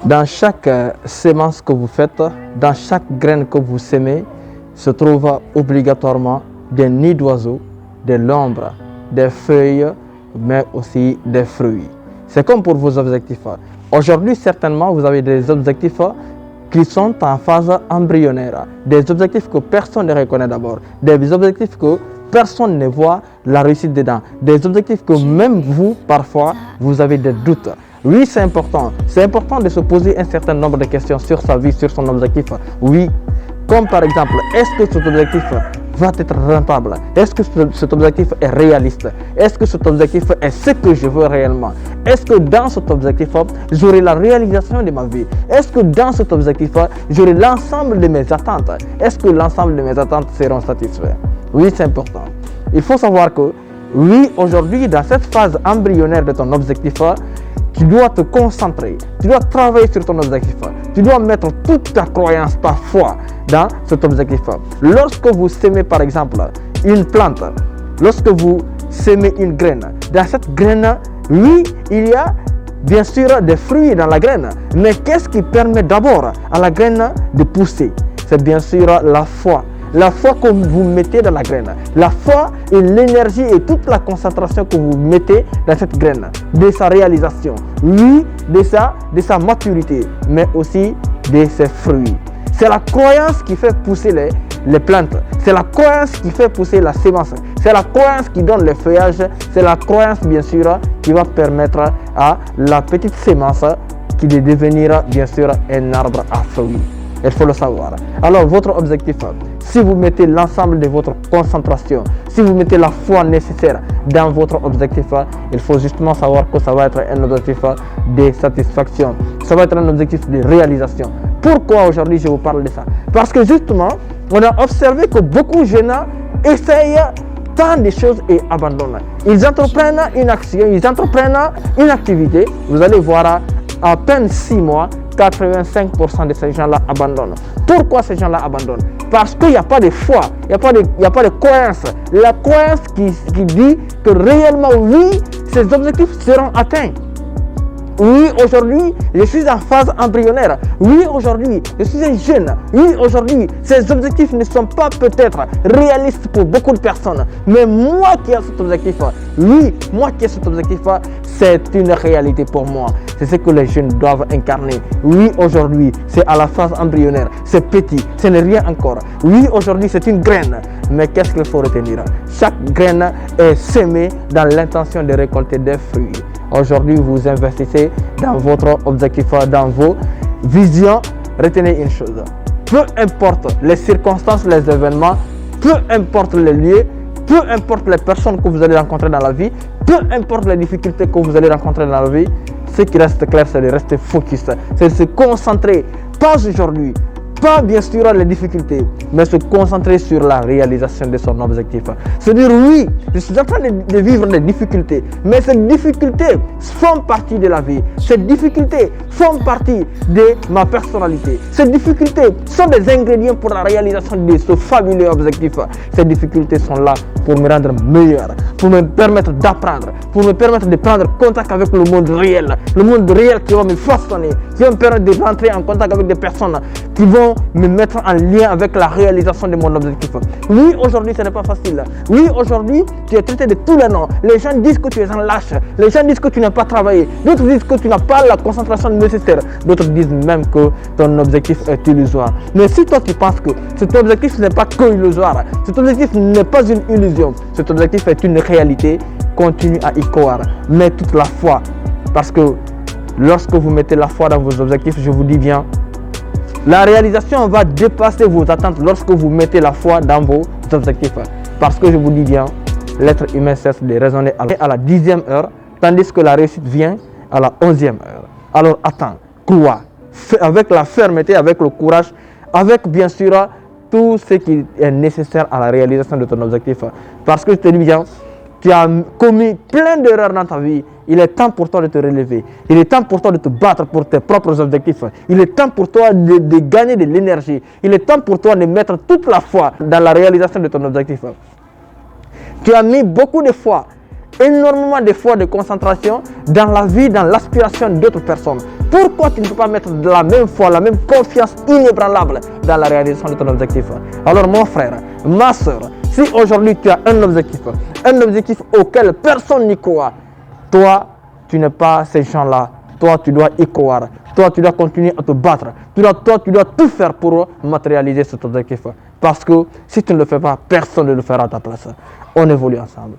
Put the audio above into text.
Dans chaque sémence que vous faites, dans chaque graine que vous semez, se trouve obligatoirement des nids d'oiseaux, de l'ombre, des feuilles, mais aussi des fruits. C'est comme pour vos objectifs. Aujourd'hui, certainement, vous avez des objectifs qui sont en phase embryonnaire, des objectifs que personne ne reconnaît d'abord, des objectifs que personne ne voit la réussite dedans, des objectifs que même vous, parfois, vous avez des doutes. Oui, c'est important. C'est important de se poser un certain nombre de questions sur sa vie, sur son objectif. Oui, comme par exemple, est-ce que cet objectif va être rentable? Est-ce que cet objectif est réaliste? Est-ce que cet objectif est ce que je veux réellement? Est-ce que dans cet objectif, j'aurai la réalisation de ma vie? Est-ce que dans cet objectif, j'aurai l'ensemble de mes attentes? Est-ce que l'ensemble de mes attentes seront satisfaites? Oui, c'est important. Il faut savoir que, oui, aujourd'hui, dans cette phase embryonnaire de ton objectif, tu dois te concentrer, tu dois travailler sur ton objectif, tu dois mettre toute ta croyance, ta foi dans cet objectif. Lorsque vous semez par exemple une plante, lorsque vous semez une graine, dans cette graine, oui, il y a bien sûr des fruits dans la graine, mais qu'est-ce qui permet d'abord à la graine de pousser? C'est bien sûr la foi. La foi que vous mettez dans la graine, la foi et l'énergie et toute la concentration que vous mettez dans cette graine, de sa réalisation, oui, de sa maturité, mais aussi de ses fruits. C'est la croyance qui fait pousser les plantes, c'est la croyance qui fait pousser la sémence, c'est la croyance qui donne le feuillage, c'est la croyance bien sûr qui va permettre à la petite sémence de devenir bien sûr un arbre à fruits. Il faut le savoir. Alors, votre objectif, si vous mettez l'ensemble de votre concentration, si vous mettez la foi nécessaire dans votre objectif, il faut justement savoir que ça va être un objectif de satisfaction. Ça va être un objectif de réalisation. Pourquoi aujourd'hui je vous parle de ça? Parce que justement, on a observé que beaucoup de jeunes essayent tant de choses et abandonnent. Ils entreprennent une action, ils entreprennent une activité. Vous allez voir, à peine 6 mois, 85% de ces gens-là abandonnent. Pourquoi ces gens-là abandonnent? Parce qu'il n'y a pas de foi, il n'y a pas de croyance. La croyance qui dit que réellement, oui, ces objectifs seront atteints. Oui, aujourd'hui, je suis en phase embryonnaire. Oui, aujourd'hui, je suis un jeune. Oui, aujourd'hui, ces objectifs ne sont pas peut-être réalistes pour beaucoup de personnes. Mais moi qui ai cet objectif, oui, moi qui ai cet objectif, c'est une réalité pour moi. C'est ce que les jeunes doivent incarner. Oui, aujourd'hui, c'est à la phase embryonnaire. C'est petit, ce n'est rien encore. Oui, aujourd'hui, c'est une graine. Mais qu'est-ce qu'il faut retenir? Chaque graine est semée dans l'intention de récolter des fruits. Aujourd'hui, vous investissez dans votre objectif, dans vos visions. Retenez une chose. Peu importe les circonstances, les événements, peu importe les lieux, peu importe les personnes que vous allez rencontrer dans la vie, peu importe les difficultés que vous allez rencontrer dans la vie, ce qui reste clair, c'est de rester focus, c'est de se concentrer, pas aujourd'hui, pas bien sûr les difficultés, mais se concentrer sur la réalisation de son objectif. Se dire oui, je suis en train de vivre des difficultés, mais ces difficultés font partie de la vie. Ces difficultés font partie de ma personnalité. Ces difficultés sont des ingrédients pour la réalisation de ce fabuleux objectif. Ces difficultés sont là pour me rendre meilleur, pour me permettre d'apprendre, pour me permettre de prendre contact avec le monde réel qui va me façonner, qui va me permettre de rentrer en contact avec des personnes qui vont me mettre en lien avec la réalisation de mon objectif. Oui, aujourd'hui, ce n'est pas facile. Oui, aujourd'hui, tu es traité de tous les noms. Les gens disent que tu es un lâche. Les gens disent que tu n'as pas travaillé. D'autres disent que tu n'as pas la concentration nécessaire. D'autres disent même que ton objectif est illusoire. Mais si toi, tu penses que cet objectif n'est pas que illusoire, cet objectif n'est pas une illusion, cet objectif est une réalité, continue à y croire. Mets toute la foi. Parce que lorsque vous mettez la foi dans vos objectifs, je vous dis bien, la réalisation va dépasser vos attentes lorsque vous mettez la foi dans vos objectifs. Parce que je vous dis bien, l'être humain cesse de raisonner à la 10e heure, tandis que la réussite vient à la 11e heure. Alors attends, crois, avec la fermeté, avec le courage, avec bien sûr tout ce qui est nécessaire à la réalisation de ton objectif. Parce que je te dis bien, tu as commis plein d'erreurs dans ta vie. Il est temps pour toi de te relever. Il est temps pour toi de te battre pour tes propres objectifs. Il est temps pour toi de gagner de l'énergie. Il est temps pour toi de mettre toute la foi dans la réalisation de ton objectif. Tu as mis beaucoup de foi, énormément de foi, de concentration dans la vie, dans l'aspiration d'autres personnes. pourquoi tu ne peux pas mettre de la même foi, la même confiance inébranlable dans la réalisation de ton objectif? Alors mon frère, ma soeur, si aujourd'hui tu as un objectif auquel personne n'y croit, toi, tu n'es pas ces gens-là. Toi, tu dois y croire. Toi, tu dois continuer à te battre. Toi, tu dois tout faire pour matérialiser cet objectif. Parce que si tu ne le fais pas, personne ne le fera à ta place. On évolue ensemble.